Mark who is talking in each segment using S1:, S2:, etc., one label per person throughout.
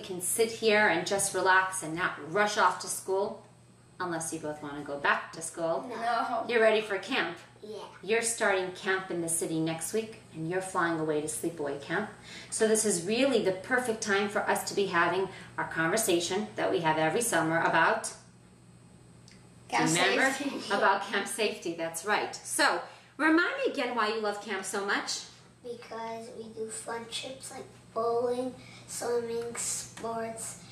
S1: can sit here and just relax and not rush off to school, unless you both want to go back to school.
S2: No.
S1: You're ready for camp.
S3: Yeah.
S1: You're starting camp in the city next week, and you're flying away to sleepaway camp. So this is really the perfect time for us to be having our conversation that we have every summer about
S2: Camp
S1: remember?
S2: safety.
S1: About camp safety. That's right. So remind me again why you love camp so much.
S3: Because we do fun trips like bowling, swimming, sports,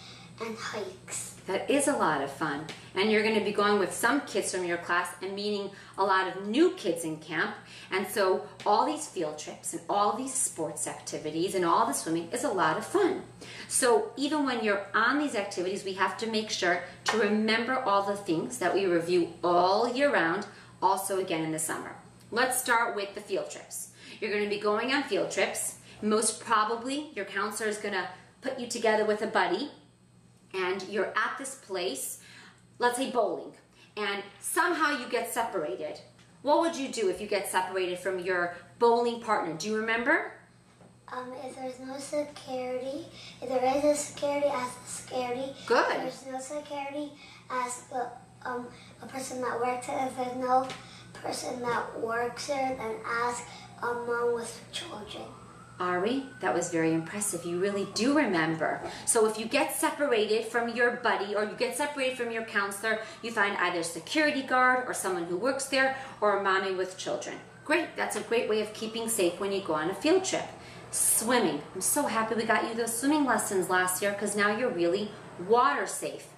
S3: and hikes.
S1: That is a lot of fun. And you're going to be going with some kids from your class and meeting a lot of new kids in camp. And so all these field trips and all these sports activities and all the swimming is a lot of fun. So even when you're on these activities, we have to make sure to remember all the things that we review all year round, also again in the summer. Let's start with the field trips. You're going to be going on field trips. Most probably your counselor is going to put you together with a buddy, and you're at this place, let's say bowling, and somehow you get separated. What would you do if you get separated from your bowling partner? Do you remember?
S3: If there's no security, if there is a security, ask the security.
S1: Good.
S3: If there's no security, ask the a person that works there. If there's no person that works there, then ask a mom with children.
S1: Ari, that was very impressive. You really do remember. So if you get separated from your buddy or you get separated from your counselor, you find either a security guard or someone who works there or a mommy with children. Great. That's a great way of keeping safe when you go on a field trip. Swimming. I'm so happy we got you those swimming lessons last year because now you're really water safe.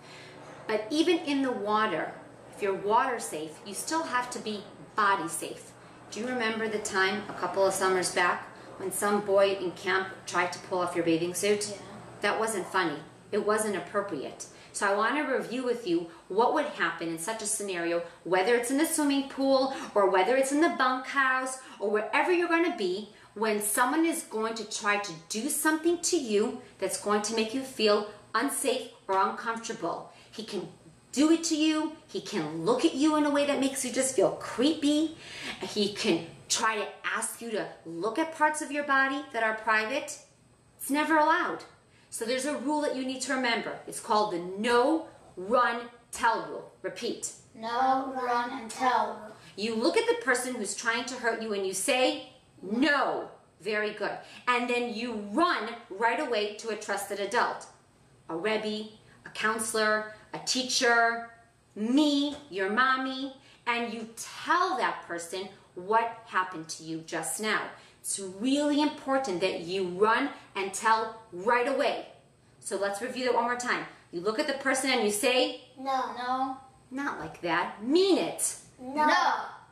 S1: But even in the water, if you're water safe, you still have to be body safe. Do you remember the time a couple of summers back when some boy in camp tried to pull off your bathing suit?
S2: Yeah.
S1: That wasn't funny. It wasn't appropriate. So I want to review with you what would happen in such a scenario, whether it's in the swimming pool or whether it's in the bunkhouse or wherever you're going to be, when someone is going to try to do something to you that's going to make you feel unsafe or uncomfortable. He can do it to you. He can look at you in a way that makes you just feel creepy. He can try to ask you to look at parts of your body that are private. It's never allowed. So there's a rule that you need to remember. It's called the no, run, tell rule. Repeat.
S2: No, run, and tell.
S1: You look at the person who's trying to hurt you and you say, no. Very good. And then you run right away to a trusted adult. A Rebbe, a counselor, a teacher, me, your mommy, and you tell that person what happened to you just now. It's really important that you run and tell right away. So let's review that one more time. You look at the person and you say,
S3: No.
S2: No.
S1: not like that, mean it.
S3: No.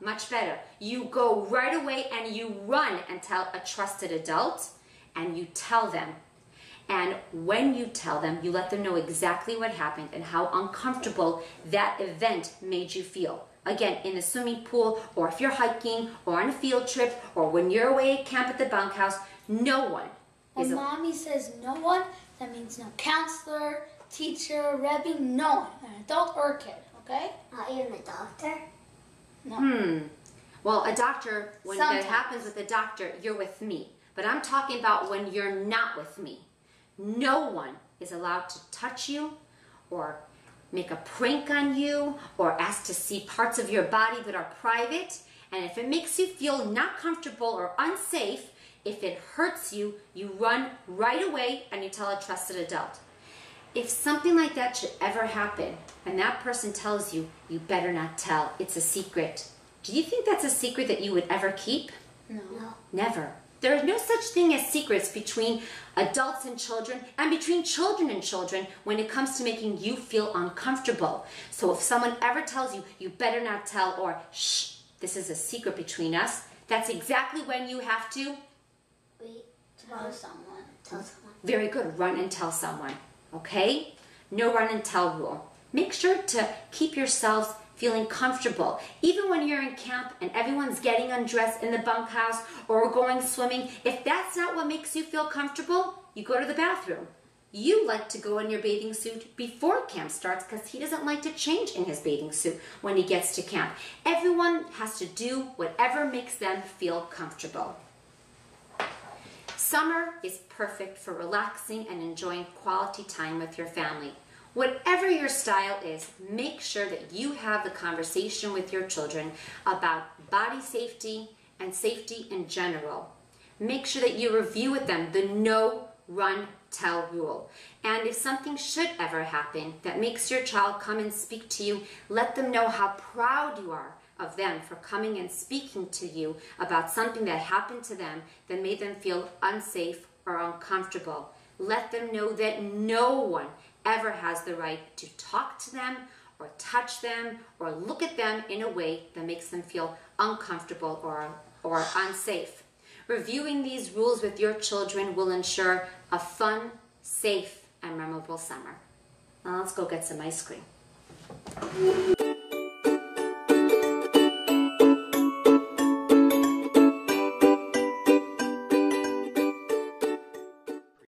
S1: Much better. You go right away and you run and tell a trusted adult and you tell them. And when you tell them, you let them know exactly what happened and how uncomfortable that event made you feel. Again, in the swimming pool, or if you're hiking, or on a field trip, or when you're away at camp at the bunkhouse, no one is
S2: When mommy says no one, that means no counselor, teacher, Rebbe, no one, an adult or a kid, okay?
S3: Not even a doctor.
S2: No.
S1: Well, a doctor, when
S2: Sometimes.
S1: that happens with a doctor, you're with me. But I'm talking about when you're not with me. No one is allowed to touch you or make a prank on you or ask to see parts of your body that are private. And if it makes you feel not comfortable or unsafe, if it hurts you, you run right away and you tell a trusted adult. If something like that should ever happen and that person tells you, you better not tell, it's a secret. Do you think that's a secret that you would ever keep?
S2: No.
S3: No.
S1: Never. There is no such thing as secrets between adults and children and between children and children when it comes to making you feel uncomfortable. So if someone ever tells you, you better not tell, or shh, this is a secret between us, that's exactly when you have to,
S2: Tell someone.
S3: Tell someone.
S1: very good, run and tell someone. Okay? No run and tell rule. Make sure to keep yourselves feeling comfortable. Even when you're in camp and everyone's getting undressed in the bunkhouse or going swimming, if that's not what makes you feel comfortable, you go to the bathroom. You like to go in your bathing suit before camp starts because he doesn't like to change in his bathing suit when he gets to camp. Everyone has to do whatever makes them feel comfortable. Summer is perfect for relaxing and enjoying quality time with your family. Whatever your style is, make sure that you have the conversation with your children about body safety and safety in general. Make sure that you review with them the no, run, tell rule. And if something should ever happen that makes your child come and speak to you, let them know how proud you are of them for coming and speaking to you about something that happened to them that made them feel unsafe or uncomfortable. Let them know that no one ever has the right to talk to them or touch them or look at them in a way that makes them feel uncomfortable or unsafe. Reviewing these rules with your children will ensure a fun, safe, and memorable summer. Now let's go get some ice cream.